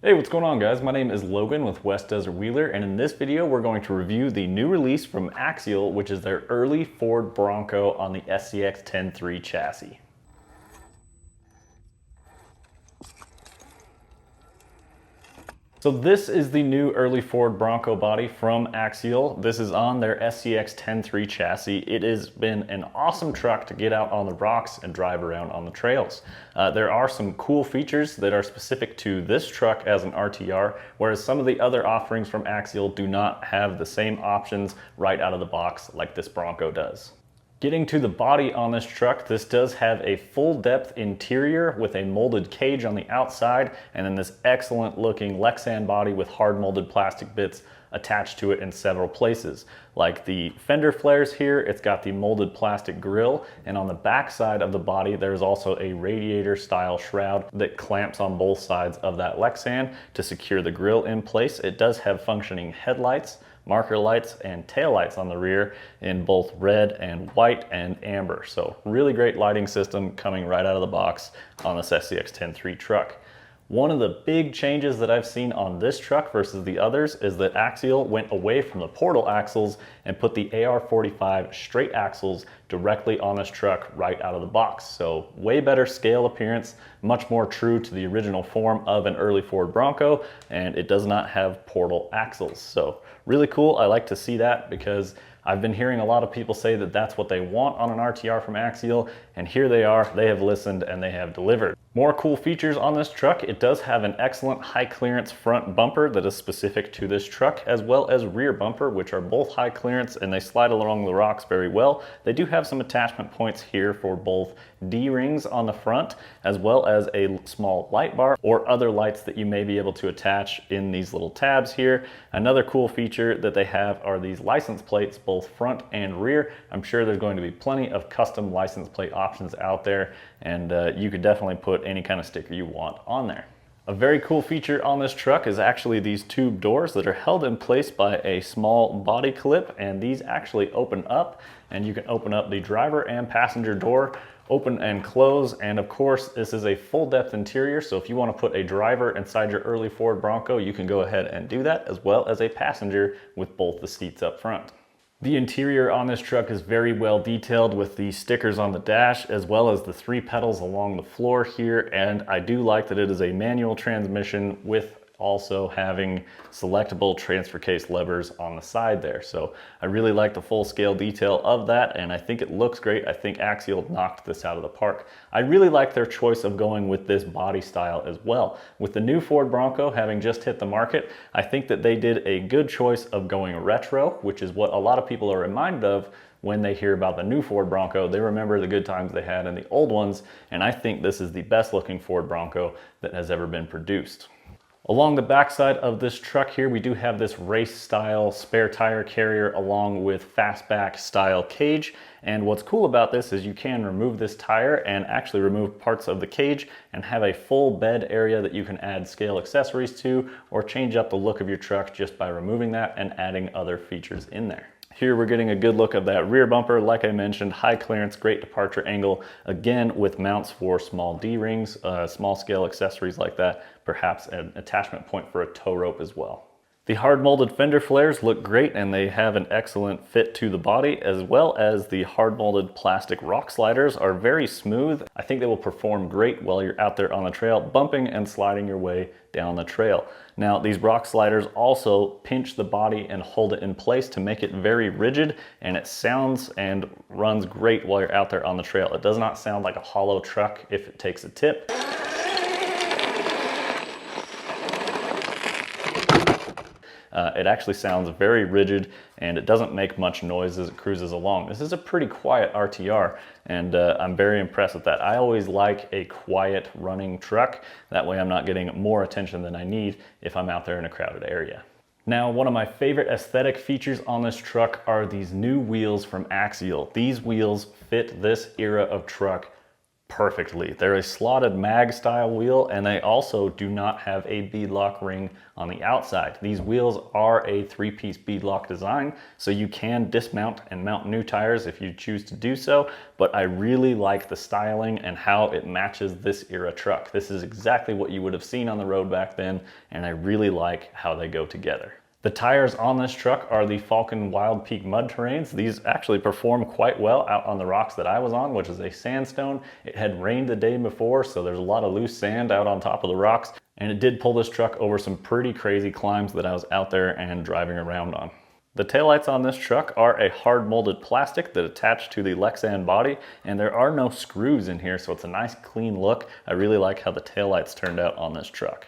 Hey, what's going on guys? My name is Logan with West Desert Wheeler, and in this video we're going to review the new release from Axial, which is their early Ford Bronco on the SCX10 chassis. So this is the new early Ford Bronco body from Axial. This is on their SCX10 chassis. It has been an awesome truck to get out on the rocks and drive around on the trails. There are some cool features that are specific to this truck as an RTR, whereas some of the other offerings from Axial do not have the same options right out of the box like this Bronco does. Getting to the body on this truck, this does have a full depth interior with a molded cage on the outside, and then this excellent looking Lexan body with hard molded plastic bits attached to it in several places. Like the fender flares here, it's got the molded plastic grille, and on the back side of the body there's also a radiator style shroud that clamps on both sides of that Lexan to secure the grille in place. It does have functioning headlights, marker lights, and tail lights on the rear in both red and white and amber. So really great lighting system coming right out of the box on this SCX10 truck. One of the big changes that I've seen on this truck versus the others is that Axial went away from the portal axles and put the AR45 straight axles directly on this truck right out of the box. So way better scale appearance, much more true to the original form of an early Ford Bronco, and it does not have portal axles. So really cool. I like to see that because I've been hearing a lot of people say that that's what they want on an RTR from Axial, and here they are. They have listened and they have delivered. More cool features on this truck. It does have an excellent high clearance front bumper that is specific to this truck, as well as rear bumper, which are both high clearance and they slide along the rocks very well. They do have some attachment points here for both D-rings on the front, as well as a small light bar or other lights that you may be able to attach in these little tabs here. Another cool feature that they have are these license plates, both front and rear. I'm sure there's going to be plenty of custom license plate options out there, and you could definitely put any kind of sticker you want on there. A very cool feature on this truck is actually these tube doors that are held in place by a small body clip, and these actually open up, and you can open up the driver and passenger door, open and close. And of course this is a full depth interior, so if you want to put a driver inside your early Ford Bronco, you can go ahead and do that, as well as a passenger with both the seats up front. The interior on this truck is very well detailed with the stickers on the dash, as well as the 3 pedals along the floor here. And I do like that it is a manual transmission with also having selectable transfer case levers on the side there. So I really like the full scale detail of that, and I think it looks great. I think Axial knocked this out of the park. I really like their choice of going with this body style as well. With the new Ford Bronco having just hit the market, I think that they did a good choice of going retro, which is what a lot of people are reminded of when they hear about the new Ford Bronco. They remember the good times they had in the old ones, and I think this is the best looking Ford Bronco that has ever been produced. Along the backside of this truck here, we do have this race style spare tire carrier along with fastback style cage. And what's cool about this is you can remove this tire and actually remove parts of the cage and have a full bed area that you can add scale accessories to, or change up the look of your truck just by removing that and adding other features in there. Here we're getting a good look of that rear bumper. Like I mentioned, high clearance, great departure angle, again with mounts for small D-rings, small scale accessories like that, perhaps an attachment point for a tow rope as well. The hard molded fender flares look great, and they have an excellent fit to the body, as well as the hard molded plastic rock sliders are very smooth. I think they will perform great while you're out there on the trail, bumping and sliding your way down the trail. Now, these rock sliders also pinch the body and hold it in place to make it very rigid, and it sounds and runs great while you're out there on the trail. It does not sound like a hollow truck if it takes a tip. It actually sounds very rigid, and it doesn't make much noise as it cruises along. This is a pretty quiet RTR, and I'm very impressed with that. I always like a quiet running truck. That way I'm not getting more attention than I need if I'm out there in a crowded area. Now, one of my favorite aesthetic features on this truck are these new wheels from Axial. These wheels fit this era of truck perfectly. They're a slotted mag style wheel, and they also do not have a beadlock ring on the outside. These wheels are a 3-piece beadlock design, so you can dismount and mount new tires if you choose to do so, but I really like the styling and how it matches this era truck. This is exactly what you would have seen on the road back then, and I really like how they go together. The tires on this truck are the Falcon Wild Peak mud terrains. These actually perform quite well out on the rocks that I was on, which is a sandstone. It had rained the day before, so there's a lot of loose sand out on top of the rocks, and it did pull this truck over some pretty crazy climbs that I was out there and driving around on. The taillights on this truck are a hard molded plastic that attach to the Lexan body, and there are no screws in here, so it's a nice clean look. I really like how the taillights turned out on this truck.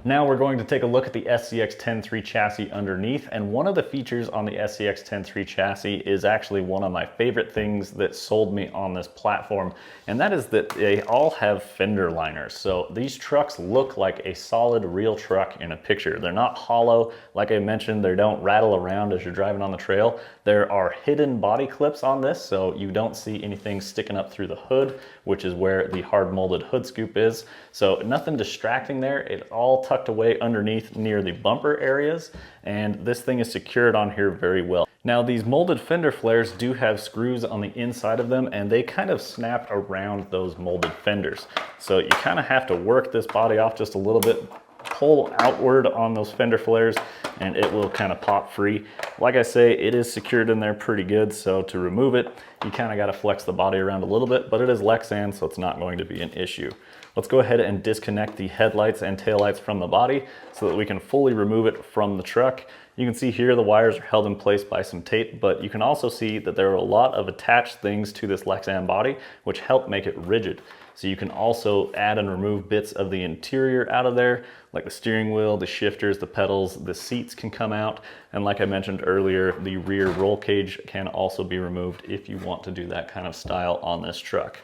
Now we're going to take a look at the SCX10 chassis underneath, and one of the features on the SCX10 chassis is actually one of my favorite things that sold me on this platform, and that is that they all have fender liners. So these trucks look like a solid real truck in a picture. They're not hollow. Like I mentioned, they don't rattle around as you're driving on the trail. There are hidden body clips on this, so you don't see anything sticking up through the hood, which is where the hard molded hood scoop is. So nothing distracting there. It's all tucked away underneath near the bumper areas, and this thing is secured on here very well. Now these molded fender flares do have screws on the inside of them, and they kind of snap around those molded fenders. So you kind of have to work this body off just a little bit, pull outward on those fender flares, and it will kind of pop free. Like I say, it is secured in there pretty good, so to remove it, you kind of got to flex the body around a little bit, but it is Lexan, so it's not going to be an issue. Let's go ahead and disconnect the headlights and taillights from the body so that we can fully remove it from the truck. You can see here the wires are held in place by some tape, but you can also see that there are a lot of attached things to this Lexan body which help make it rigid. So you can also add and remove bits of the interior out of there, like the steering wheel, the shifters, the pedals, the seats can come out. And like I mentioned earlier, the rear roll cage can also be removed if you want to do that kind of style on this truck.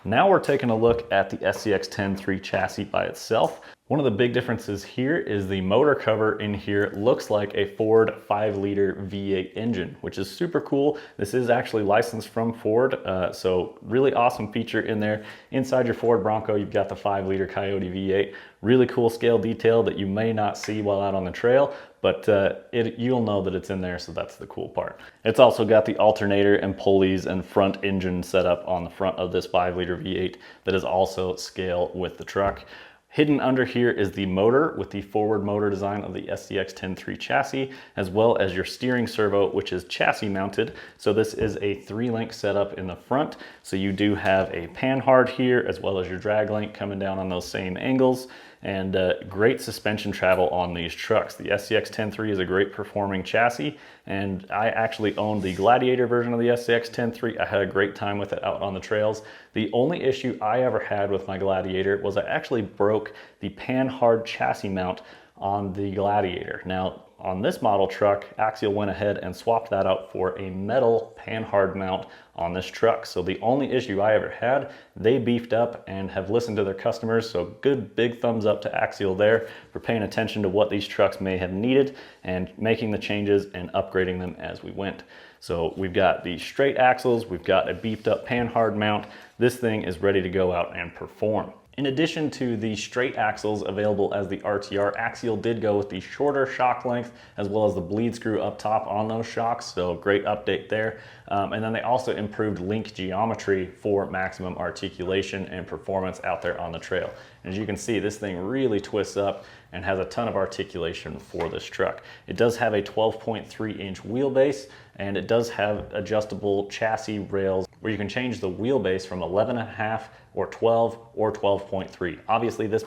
Now we're taking a look at the SCX10 chassis by itself. One of the big differences here is the motor cover in here looks like a Ford 5-liter V8 engine, which is super cool. This is actually licensed from Ford, so really awesome feature in there. Inside your Ford Bronco, you've got the 5-liter Coyote V8. Really cool scale detail that you may not see while out on the trail, but you'll know that it's in there, so that's the cool part. It's also got the alternator and pulleys and front engine setup on the front of this 5-liter V8 that is also scale with the truck. Hidden under here is the motor with the forward motor design of the SCX10 chassis, as well as your steering servo, which is chassis mounted. So this is a 3-link setup in the front. So you do have a panhard here, as well as your drag link coming down on those same angles, and great suspension travel on these trucks. The SCX10 is a great performing chassis, and I actually owned the Gladiator version of the SCX10. I had a great time with it out on the trails. The only issue I ever had with my Gladiator was I actually broke the panhard chassis mount on the Gladiator. Now, on this model truck, Axial went ahead and swapped that out for a metal panhard mount on this truck. So the only issue I ever had, they beefed up and have listened to their customers. So good big thumbs up to Axial there for paying attention to what these trucks may have needed and making the changes and upgrading them as we went. So we've got the straight axles, we've got a beefed up panhard mount. This thing is ready to go out and perform. In addition to the straight axles available as the RTR, Axial did go with the shorter shock length as well as the bleed screw up top on those shocks, so great update there. And then they also improved link geometry for maximum articulation and performance out there on the trail. And as you can see, this thing really twists up and has a ton of articulation for this truck. It does have a 12.3-inch wheelbase, and it does have adjustable chassis rails where you can change the wheelbase from 11.5 or 12 or 12.3. Obviously this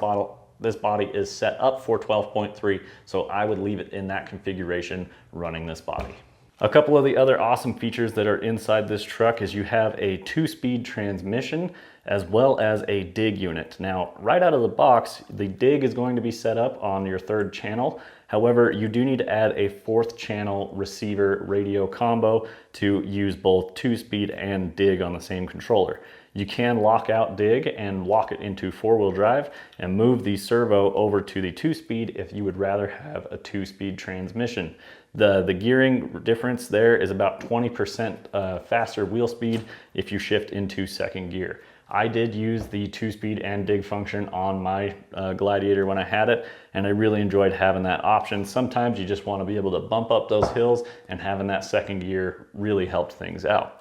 body is set up for 12.3, so I would leave it in that configuration running this body. A couple of the other awesome features that are inside this truck is you have a 2-speed transmission as well as a dig unit. Now, right out of the box, the dig is going to be set up on your 3rd channel. However, you do need to add a 4th channel receiver radio combo to use both 2-speed and dig on the same controller. You can lock out dig and lock it into 4-wheel drive and move the servo over to the 2-speed if you would rather have a 2-speed transmission. The gearing difference there is about 20% faster wheel speed if you shift into 2nd gear. I did use the 2-speed and dig function on my Gladiator when I had it, and I really enjoyed having that option. Sometimes you just want to be able to bump up those hills, and having that second gear really helped things out.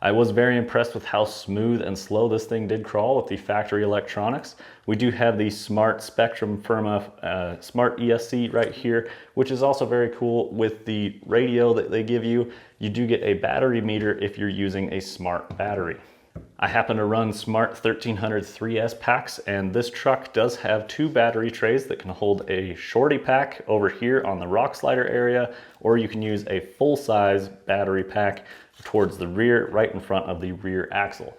I was very impressed with how smooth and slow this thing did crawl with the factory electronics. We do have the Smart Spectrum Firma Smart ESC right here, which is also very cool. With the radio that they give you, you do get a battery meter if you're using a smart battery. I happen to run Smart 1300 3S packs, and this truck does have 2 battery trays that can hold a shorty pack over here on the rock slider area, or you can use a full-size battery pack towards the rear, right in front of the rear axle.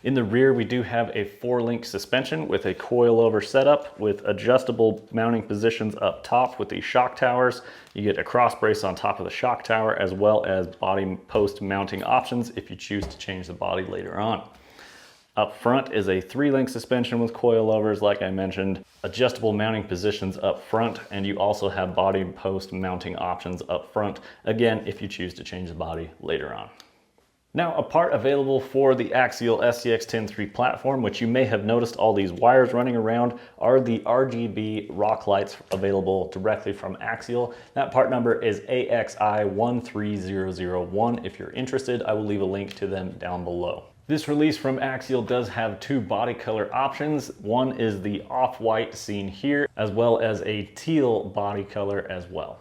In the rear, we do have a 4-link suspension with a coilover setup with adjustable mounting positions up top with the shock towers. You get a cross brace on top of the shock tower, as well as body post mounting options if you choose to change the body later on. Up front is a 3-link suspension with coilovers, like I mentioned, adjustable mounting positions up front, and you also have body post mounting options up front, again, if you choose to change the body later on. Now, a part available for the Axial SCX10 platform, which you may have noticed all these wires running around, are the RGB rock lights available directly from Axial. That part number is AXI13001. If you're interested, I will leave a link to them down below. This release from Axial does have 2 body color options. One is the off-white seen here, as well as a teal body color as well.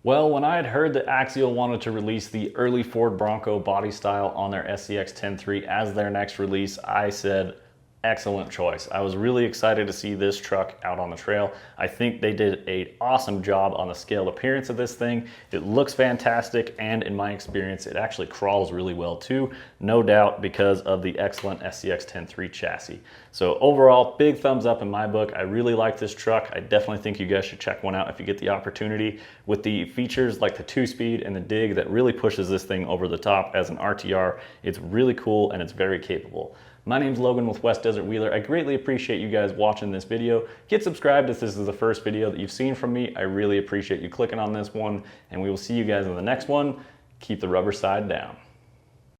Well, when I had heard that Axial wanted to release the early Ford Bronco body style on their SCX10 as their next release, I said, excellent choice. I was really excited to see this truck out on the trail. I think they did an awesome job on the scaled appearance of this thing. It looks fantastic, and in my experience, it actually crawls really well too, no doubt because of the excellent SCX10 chassis. So overall, big thumbs up in my book. I really like this truck. I definitely think you guys should check one out if you get the opportunity. With the features like the 2-speed and the dig that really pushes this thing over the top as an RTR, it's really cool and it's very capable. My name's Logan with West Desert Wheeler. I greatly appreciate you guys watching this video. Get subscribed if this is the first video that you've seen from me. I really appreciate you clicking on this one, and we will see you guys in the next one. Keep the rubber side down.